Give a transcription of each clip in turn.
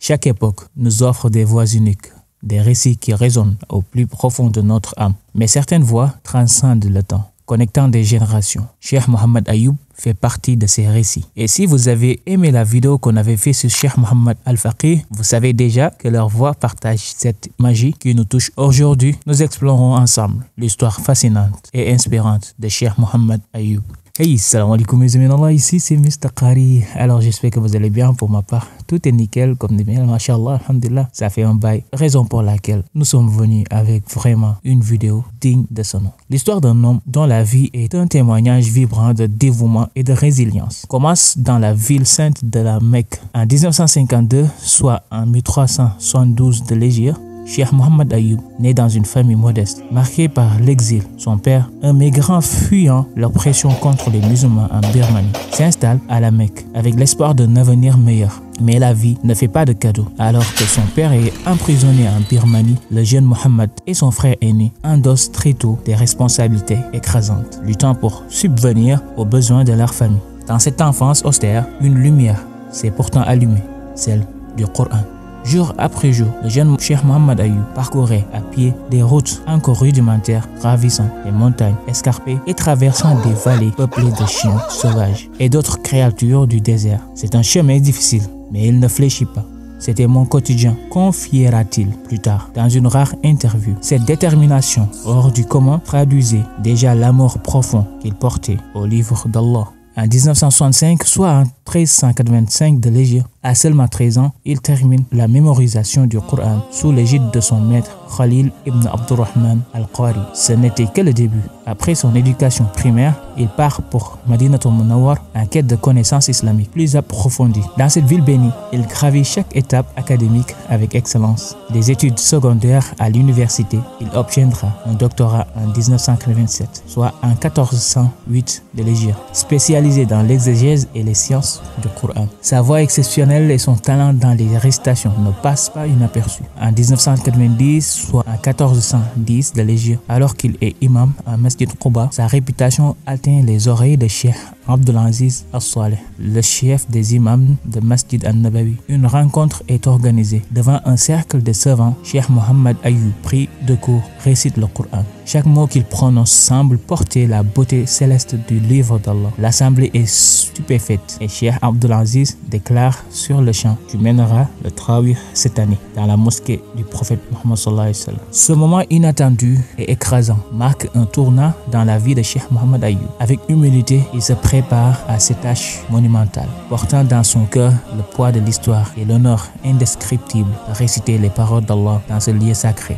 Chaque époque nous offre des voix uniques, des récits qui résonnent au plus profond de notre âme. Mais certaines voix transcendent le temps, connectant des générations. Cheikh Mohammed Ayoub fait partie de ces récits. Et si vous avez aimé la vidéo qu'on avait fait sur Cheikh Mohammed Al-Faqih, vous savez déjà que leur voix partage cette magie qui nous touche aujourd'hui. Nous explorons ensemble l'histoire fascinante et inspirante de Cheikh Mohammed Ayoub. Hey, salam alaikum mes amis d'Allah, ici c'est Mr. Qari. Alors j'espère que vous allez bien. Pour ma part, tout est nickel comme des miel, mashallah, alhamdulillah. Ça fait un bail, raison pour laquelle nous sommes venus avec vraiment une vidéo digne de ce nom. L'histoire d'un homme dont la vie est un témoignage vibrant de dévouement et de résilience commence dans la ville sainte de la Mecque. En 1952, soit en 1372 de l'Hégire, Cheikh Mohammed Ayoub naît dans une famille modeste, marquée par l'exil. Son père, un migrant fuyant l'oppression contre les musulmans en Birmanie, s'installe à la Mecque avec l'espoir d'un avenir meilleur. Mais la vie ne fait pas de cadeaux. Alors que son père est emprisonné en Birmanie, le jeune Mohammed et son frère aîné endossent très tôt des responsabilités écrasantes, luttant pour subvenir aux besoins de leur famille. Dans cette enfance austère, une lumière s'est pourtant allumée, celle du Coran. Jour après jour, le jeune Cheikh Mohammed Ayoub parcourait à pied des routes encore rudimentaires, gravissant les montagnes escarpées et traversant des vallées peuplées de chiens sauvages et d'autres créatures du désert. C'est un chemin difficile, mais il ne fléchit pas. C'était mon quotidien, confiera-t-il plus tard dans une rare interview. Cette détermination hors du commun traduisait déjà l'amour profond qu'il portait au livre d'Allah. En 1965, soit en 1385 de l'Hégire, à seulement 13 ans, il termine la mémorisation du Coran sous l'égide de son maître Khalil ibn Abdurrahman al-Qari. Ce n'était que le début. Après son éducation primaire, il part pour Madinatul Munawwar en quête de connaissances islamiques plus approfondies. Dans cette ville bénie, il gravit chaque étape académique avec excellence. Des études secondaires à l'université, il obtiendra un doctorat en 1987, soit en 1408 de l'Hégire, spécialisé dans l'exégèse et les sciences du Coran. Sa voix exceptionnelle et son talent dans les récitations ne passent pas inaperçus. En 1990, soit en 1410 de l'Hégire, alors qu'il est imam à Masjid Quba, sa réputation atteint les oreilles de Cheikh Abdulaziz As-Saleh, le chef des imams de Masjid An-Nabawi. Une rencontre est organisée devant un cercle de savants. Cheikh Mohammed Ayoub, pris de court, récite le Coran. Chaque mot qu'il prononce semble porter la beauté céleste du livre d'Allah. L'assemblée est stupéfaite et Cheikh Abdulaziz déclare sur le champ: tu mèneras le Tarawih cette année dans la mosquée du prophète Mohammed sallallahu alayhi wa sallam. Ce moment inattendu et écrasant marque un tournant dans la vie de Cheikh Mohammed Ayoub. Avec humilité, il se prépare à cette tâche monumentale, portant dans son cœur le poids de l'histoire et l'honneur indescriptible de réciter les paroles d'Allah dans ce lieu sacré.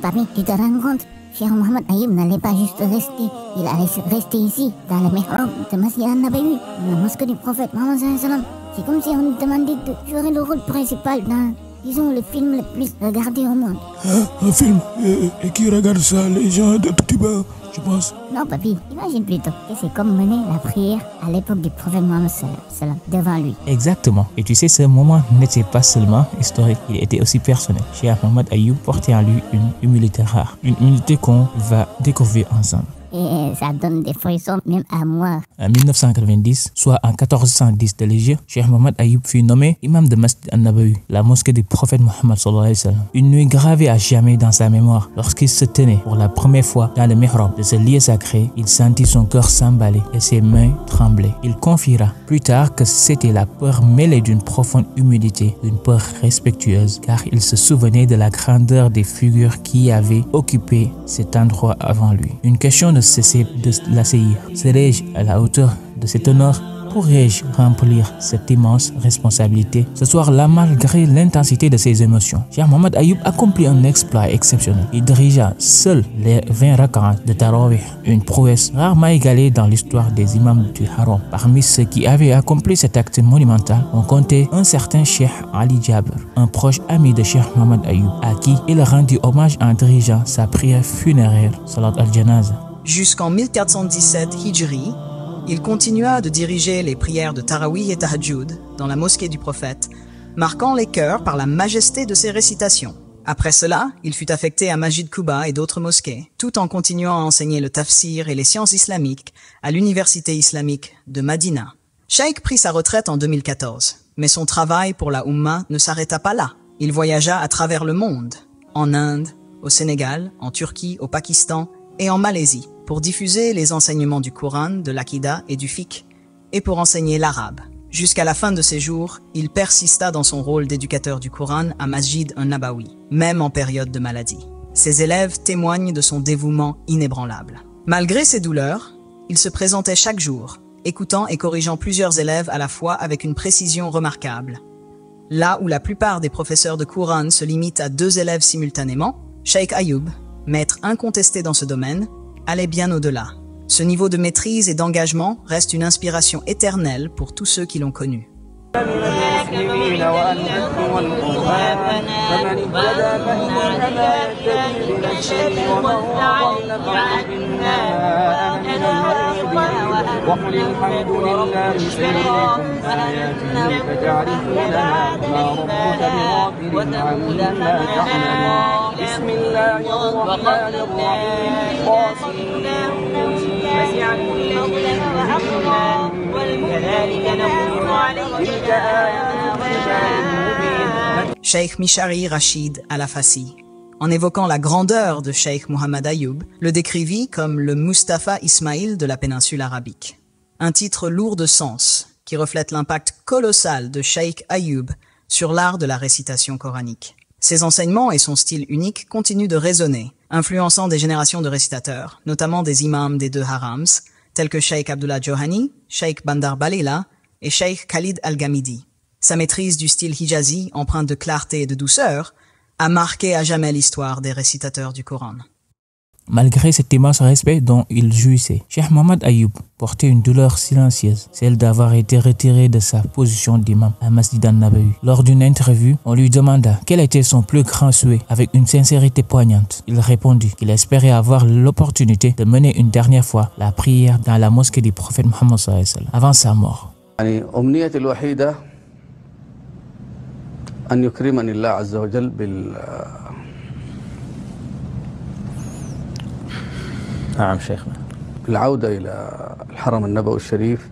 Papi, tu te rends compte? Cheikh Mohammed Ayoub n'allait pas juste rester, il allait rester ici, dans le mihrab de Masjid An-Nabawi, la mosquée du prophète Mohammed sallallahu alayhi wa sallam. C'est comme si on nous demandait de jouer le rôle principal dans, disons, le film le plus regardé au monde. Un film et qui regarde ça, les gens de Touba, je pense. Non, papy, imagine plutôt que c'est comme mener la prière à l'époque du prophète Mohammed sallallahu alayhi wa sallam devant lui. Exactement. Et tu sais, ce moment n'était pas seulement historique, il était aussi personnel. Cheikh Mohammed Ayoub portait en lui une humilité rare, une humilité qu'on va découvrir ensemble. Et ça donne des frissons même à moi. En 1990, soit en 1410 de l'Hégire, Cheikh Mohammed Ayoub fut nommé imam de Masjid An-Nabawi, la mosquée du prophète Mohammed sallallahu alayhi wa sallam. Une nuit gravée à jamais dans sa mémoire. Lorsqu'il se tenait pour la première fois dans le mihrab de ce lieu sacré, il sentit son cœur s'emballer et ses mains trembler. Il confiera plus tard que c'était la peur mêlée d'une profonde humilité, d'une peur respectueuse, car il se souvenait de la grandeur des figures qui avaient occupé cet endroit avant lui. Une question ne cessait de l'assaillir. Serais-je à la hauteur de cet honneur? Pourrais-je remplir cette immense responsabilité? Ce soir-là, malgré l'intensité de ses émotions, Cheikh Mohammed Ayoub accomplit un exploit exceptionnel. Il dirigea seul les 20 rak'at de Tarawih, une prouesse rarement égalée dans l'histoire des imams du Haram. Parmi ceux qui avaient accompli cet acte monumental, on comptait un certain Cheikh Ali Jabr, un proche ami de Cheikh Mohammed Ayoub, à qui il rendit hommage en dirigeant sa prière funéraire, Salat al-Janaza. Jusqu'en 1417 Hijri, il continua de diriger les prières de Tarawih et Tahajjud dans la mosquée du prophète, marquant les cœurs par la majesté de ses récitations. Après cela, il fut affecté à Masjid Quba et d'autres mosquées, tout en continuant à enseigner le tafsir et les sciences islamiques à l'université islamique de Madina. Cheikh prit sa retraite en 2014, Mais son travail pour la Oumma ne s'arrêta pas là. Il voyagea à travers le monde, en Inde, au Sénégal, en Turquie, au Pakistan et en Malaisie, pour diffuser les enseignements du Coran, de l'Aqida et du fiqh, et pour enseigner l'arabe. Jusqu'à la fin de ses jours, il persista dans son rôle d'éducateur du Coran à Masjid an-Nabawi, même en période de maladie. Ses élèves témoignent de son dévouement inébranlable. Malgré ses douleurs, il se présentait chaque jour, écoutant et corrigeant plusieurs élèves à la fois avec une précision remarquable. Là où la plupart des professeurs de Coran se limitent à 2 élèves simultanément, Cheikh Ayoub, maître incontesté dans ce domaine, allait bien au-delà. Ce niveau de maîtrise et d'engagement reste une inspiration éternelle pour tous ceux qui l'ont connu. وقل الحمد لله سيريكم آياته فتعرفونها وما ربك بغافل عما تعملون بسم الله الرحمن الرحيم Cheikh Mishari Rachid Al-Afasi, en évoquant la grandeur de Cheikh Mohammed Ayoub, le décrivit comme le Mustafa Ismail de la péninsule arabique. Un titre lourd de sens qui reflète l'impact colossal de Cheikh Ayoub sur l'art de la récitation coranique. Ses enseignements et son style unique continuent de résonner, influençant des générations de récitateurs, notamment des imams des 2 harams, tels que Cheikh Abdullah Johani, Cheikh Bandar Balila et Cheikh Khalid Al-Ghamidi. Sa maîtrise du style hijazi, empreinte de clarté et de douceur, a marqué à jamais l'histoire des récitateurs du Coran. Malgré cet immense respect dont il jouissait, Cheikh Mohammed Ayoub portait une douleur silencieuse, celle d'avoir été retiré de sa position d'imam à Masjid an-Nabawi. Lors d'une interview, on lui demanda quel était son plus grand souhait avec une sincérité poignante. Il répondit qu'il espérait avoir l'opportunité de mener une dernière fois la prière dans la mosquée du prophète Mohammed sallallahu alayhi wa sallam avant sa mort. أمنيتي الوحيدة أن يكرمني الله عز وجل نعم شيخنا بالعودة إلى الحرم النبوي الشريف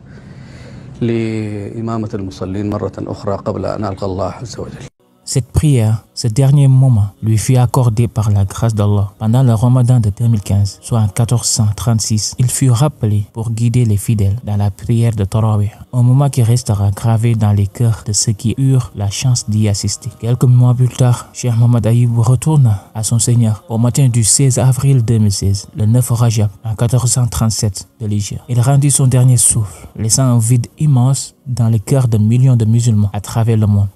لإمامة المصلين مرة أخرى قبل أن ألقى الله عز وجل. Cette prière, ce dernier moment, lui fut accordé par la grâce d'Allah. Pendant le Ramadan de 2015, soit en 1436, il fut rappelé pour guider les fidèles dans la prière de Tarawih, un moment qui restera gravé dans les cœurs de ceux qui eurent la chance d'y assister. Quelques mois plus tard, Cheikh Mohammed Ayoub retourna à son Seigneur au matin du 16 avril 2016, le 9 Rajab, en 1437 de l'Hégire. Il rendit son dernier souffle, laissant un vide immense dans les cœurs de millions de musulmans à travers le monde.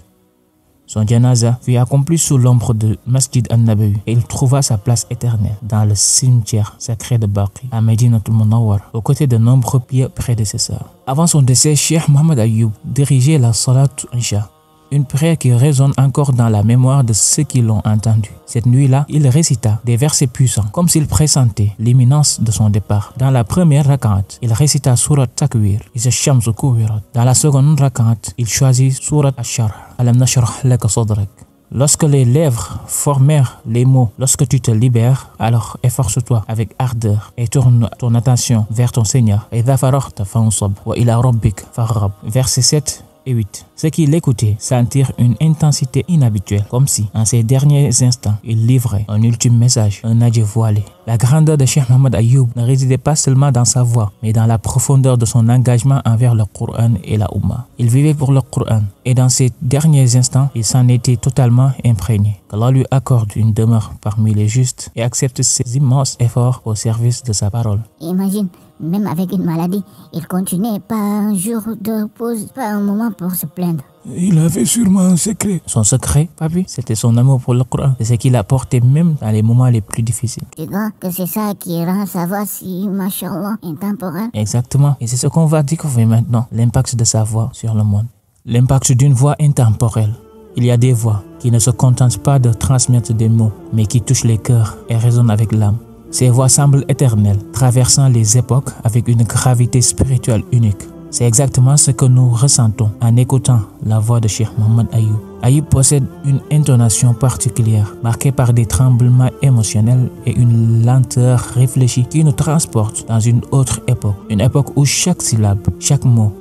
Son janaza fut accompli sous l'ombre de Masjid an-Nabawi et il trouva sa place éternelle dans le cimetière sacré de Baqi à Medinatul Munawwar, aux côtés de nombreux pieux prédécesseurs. Avant son décès, Cheikh Mohammed Ayoub dirigeait la Salat Isha, une prière qui résonne encore dans la mémoire de ceux qui l'ont entendu. Cette nuit-là, il récita des versets puissants, comme s'il pressentait l'imminence de son départ. Dans la première rak'at, il récita Surat Takwir, Iza Shamsu Kuwirat. Dans la seconde rak'at, il choisit Surat Ash-Sharh, Alam Nashrah Laka Sadrak. Lorsque les lèvres formèrent les mots « Lorsque tu te libères, alors efforce-toi avec ardeur et tourne ton attention vers ton Seigneur. Idha faraghta fansab wa ila rabbik farghab » Versets 7 et 8. Ceux qui l'écoutaient sentirent une intensité inhabituelle, comme si, en ces derniers instants, il livrait un ultime message, un adieu voilé. La grandeur de Cheikh Mohammed Ayoub ne résidait pas seulement dans sa voix, mais dans la profondeur de son engagement envers le Coran et la Oumma. Il vivait pour le Coran, et dans ces derniers instants, il s'en était totalement imprégné. Qu'Allah lui accorde une demeure parmi les justes et accepte ses immenses efforts au service de sa parole. Imagine, même avec une maladie, il continuait pas un jour de pause, pas un moment pour se plaindre. Il avait sûrement un secret. Son secret, papi, c'était son amour pour le Coran. C'est ce qu'il a porté même dans les moments les plus difficiles. Tu crois que c'est ça qui rend sa voix si, machallah, intemporelle? Exactement. Et c'est ce qu'on va découvrir maintenant, l'impact de sa voix sur le monde. L'impact d'une voix intemporelle. Il y a des voix qui ne se contentent pas de transmettre des mots, mais qui touchent les cœurs et résonnent avec l'âme. Ces voix semblent éternelles, traversant les époques avec une gravité spirituelle unique. C'est exactement ce que nous ressentons en écoutant la voix de Cheikh Mohammed Ayoub. Ayoub possède une intonation particulière, marquée par des tremblements émotionnels et une lenteur réfléchie qui nous transporte dans une autre époque. Une époque où chaque syllabe, chaque mot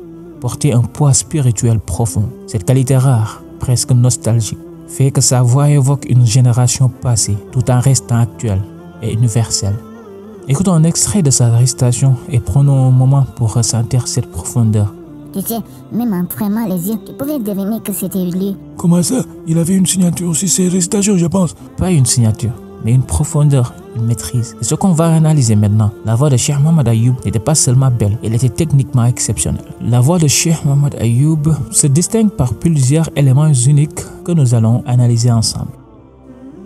portait un poids spirituel profond. Cette qualité rare, presque nostalgique, fait que sa voix évoque une génération passée tout en restant actuelle et universelle. Écoutons un extrait de sa récitation et prenons un moment pour ressentir cette profondeur. Tu sais, même en fermant les yeux, tu pouvais deviner que c'était lui. Comment ça? Il avait une signature sur ses récitations, je pense. Pas une signature, mais une profondeur, une maîtrise. C'est ce qu'on va analyser maintenant. La voix de Cheikh Mohammed Ayoub n'était pas seulement belle, elle était techniquement exceptionnelle. La voix de Cheikh Mohammed Ayoub se distingue par plusieurs éléments uniques que nous allons analyser ensemble.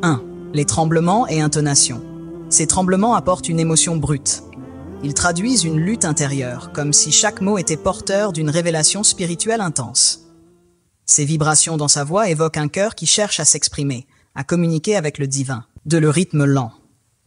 1. Les tremblements et intonations. Ces tremblements apportent une émotion brute. Ils traduisent une lutte intérieure, comme si chaque mot était porteur d'une révélation spirituelle intense. Ces vibrations dans sa voix évoquent un cœur qui cherche à s'exprimer, à communiquer avec le divin. De le rythme lent,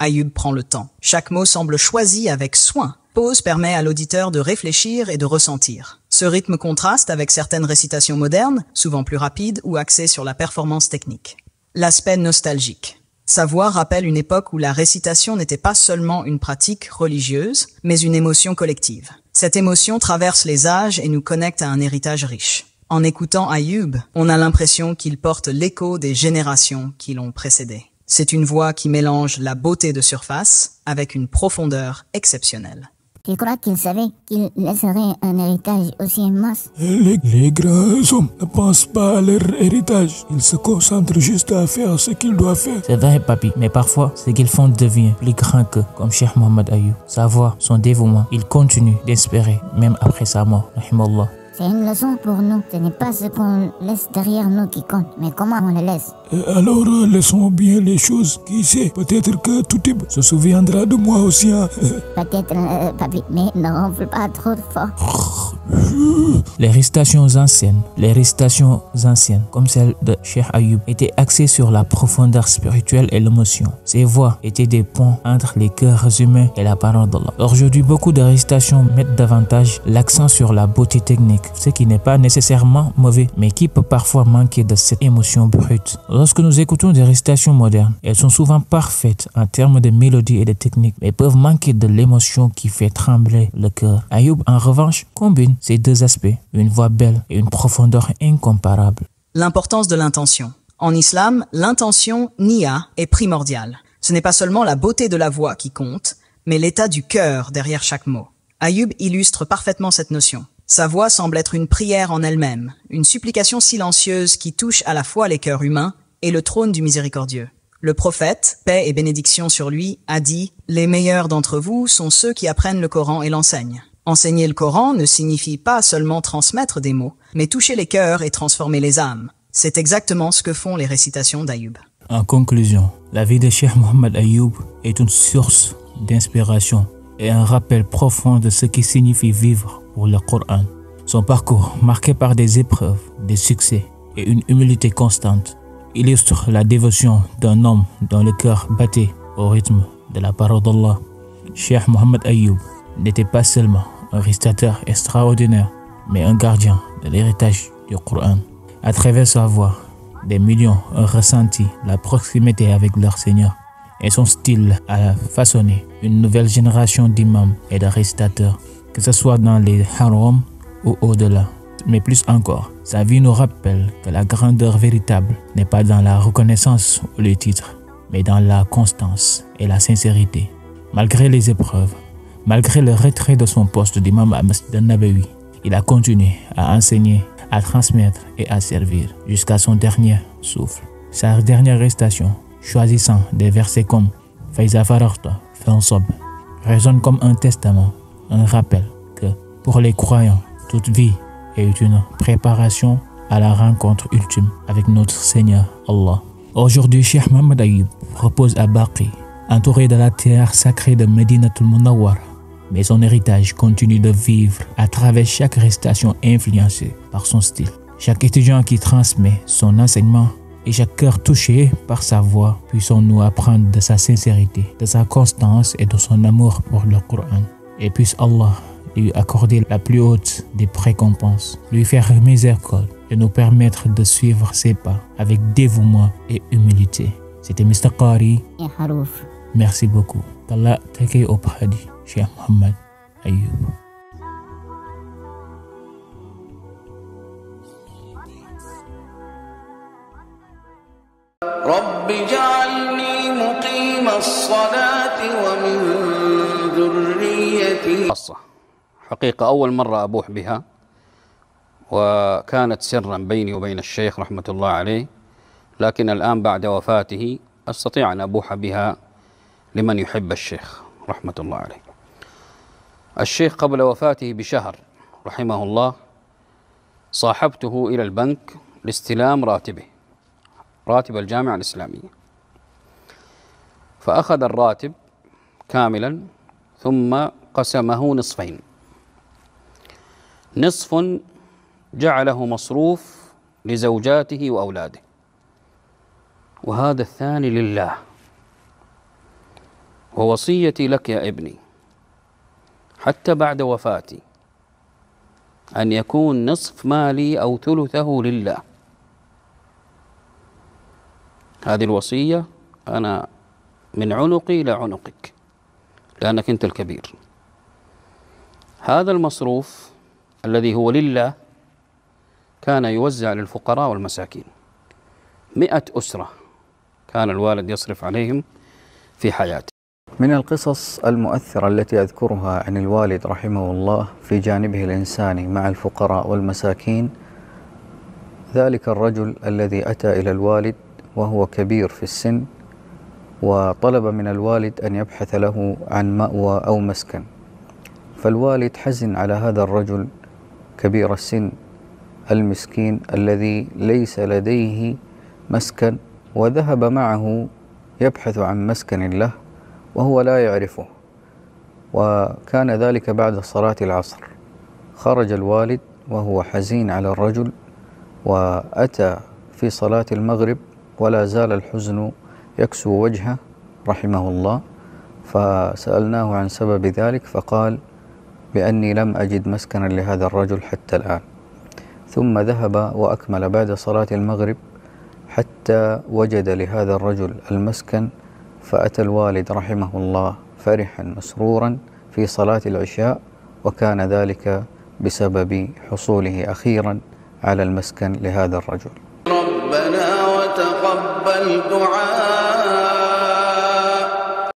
Ayoub prend le temps. Chaque mot semble choisi avec soin. Pause permet à l'auditeur de réfléchir et de ressentir. Ce rythme contraste avec certaines récitations modernes, souvent plus rapides ou axées sur la performance technique. L'aspect nostalgique. Sa voix rappelle une époque où la récitation n'était pas seulement une pratique religieuse, mais une émotion collective. Cette émotion traverse les âges et nous connecte à un héritage riche. En écoutant Ayoub, on a l'impression qu'il porte l'écho des générations qui l'ont précédé. C'est une voix qui mélange la beauté de surface avec une profondeur exceptionnelle. Tu crois qu'il savait qu'il laisserait un héritage aussi immense? Les grands hommes ne pensent pas à leur héritage. Ils se concentrent juste à faire ce qu'ils doivent faire. C'est vrai, papi, mais parfois, ce qu'ils font devient plus grand que, comme Cheikh Mohammed Ayoub. Sa voix, son dévouement, il continue d'espérer, même après sa mort. Rahimallah. C'est une leçon pour nous. Ce n'est pas ce qu'on laisse derrière nous qui compte, mais comment on le laisse. Alors laissons bien les choses. Qui sait, peut-être que Toutib se souviendra de moi aussi. Hein. Peut-être, papi, mais ne ronfle pas trop fort. Les récitations anciennes, comme celle de Cheikh Ayoub, étaient axées sur la profondeur spirituelle et l'émotion. Ces voix étaient des ponts entre les cœurs humains et la parole d'Allah. Aujourd'hui, beaucoup de récitations mettent davantage l'accent sur la beauté technique, ce qui n'est pas nécessairement mauvais, mais qui peut parfois manquer de cette émotion brute. Lorsque nous écoutons des récitations modernes, elles sont souvent parfaites en termes de mélodie et de technique, mais peuvent manquer de l'émotion qui fait trembler le cœur. Ayoub, en revanche, combine ces deux aspects, une voix belle et une profondeur incomparable. L'importance de l'intention. En islam, l'intention, niya, est primordiale. Ce n'est pas seulement la beauté de la voix qui compte, mais l'état du cœur derrière chaque mot. Ayoub illustre parfaitement cette notion. Sa voix semble être une prière en elle-même, une supplication silencieuse qui touche à la fois les cœurs humains et le trône du miséricordieux. Le prophète, paix et bénédiction sur lui, a dit « Les meilleurs d'entre vous sont ceux qui apprennent le Coran et l'enseignent ». Enseigner le Coran ne signifie pas seulement transmettre des mots, mais toucher les cœurs et transformer les âmes. C'est exactement ce que font les récitations d'Ayoub. En conclusion, la vie de Cheikh Mohammed Ayoub est une source d'inspiration et un rappel profond de ce qui signifie vivre pour le Coran. Son parcours, marqué par des épreuves, des succès et une humilité constante, illustre la dévotion d'un homme dont le cœur battait au rythme de la parole d'Allah. Cheikh Mohammed Ayoub n'était pas seulement un récitateur extraordinaire, mais un gardien de l'héritage du Coran. À travers sa voix, des millions ont ressenti la proximité avec leur Seigneur, et son style a façonné une nouvelle génération d'imams et de récitateurs, que ce soit dans les harams ou au-delà. Mais plus encore, sa vie nous rappelle que la grandeur véritable n'est pas dans la reconnaissance ou les titres, mais dans la constance et la sincérité. Malgré les épreuves, malgré le retrait de son poste d'imam à Masjid al-Nabawi, il a continué à enseigner, à transmettre et à servir jusqu'à son dernier souffle. Sa dernière récitation, choisissant des versets comme « Faiza fararta fansab » résonne comme un testament, un rappel que pour les croyants, toute vie est une préparation à la rencontre ultime avec notre Seigneur Allah. Aujourd'hui, Cheikh Mohammed Ayoub repose à Baqi, entouré de la terre sacrée de Medinatul Munawwara. Mais son héritage continue de vivre à travers chaque récitation influencée par son style. Chaque étudiant qui transmet son enseignement et chaque cœur touché par sa voix, puissons-nous apprendre de sa sincérité, de sa constance et de son amour pour le Coran. Et puisse Allah lui accorder la plus haute des récompenses, lui faire miséricorde et nous permettre de suivre ses pas avec dévouement et humilité. C'était Mr. Qari. Merci beaucoup. Qu'Allah t'accueille auprès de Cheikh Mohammed Ayoub. رب اجعلني مقيم الصلاة ومن ذريتي. حقيقة أول مرة أبوح بها، وكانت سرا بيني وبين الشيخ رحمة الله عليه، لكن الآن بعد وفاته أستطيع أن أبوح بها لمن يحب الشيخ رحمة الله عليه. الشيخ قبل وفاته بشهر رحمه الله صاحبته إلى البنك لاستلام راتب الجامعة الإسلامية، فأخذ الراتب كاملا ثم قسمه نصفين، نصف جعله مصروف لزوجاته وأولاده، وهذا الثاني لله. ووصيتي لك يا ابني حتى بعد وفاتي أن يكون نصف مالي أو ثلثه لله. هذه الوصية أنا من عنقي إلى عنقك، لأنك أنت الكبير. هذا المصروف الذي هو لله كان يوزع للفقراء والمساكين. 100 أسرة كان الوالد يصرف عليهم في حياته. من القصص المؤثرة التي أذكرها عن الوالد رحمه الله في جانبه الإنساني مع الفقراء والمساكين، ذلك الرجل الذي أتى إلى الوالد وهو كبير في السن، وطلب من الوالد أن يبحث له عن مأوى أو مسكن. فالوالد حزن على هذا الرجل كبير السن المسكين الذي ليس لديه مسكن، وذهب معه يبحث عن مسكن له وهو لا يعرفه. وكان ذلك بعد صلاة العصر. خرج الوالد وهو حزين على الرجل، وأتى في صلاة المغرب ولا زال الحزن يكسو وجهه رحمه الله. فسألناه عن سبب ذلك فقال بأني لم أجد مسكنا لهذا الرجل حتى الآن. ثم ذهب وأكمل بعد صلاة المغرب حتى وجد لهذا الرجل المسكن، فأتى الوالد رحمه الله فرحا مسرورا في صلاة العشاء، وكان ذلك بسبب حصوله أخيرا على المسكن لهذا الرجل. ربنا وتقبل دعاء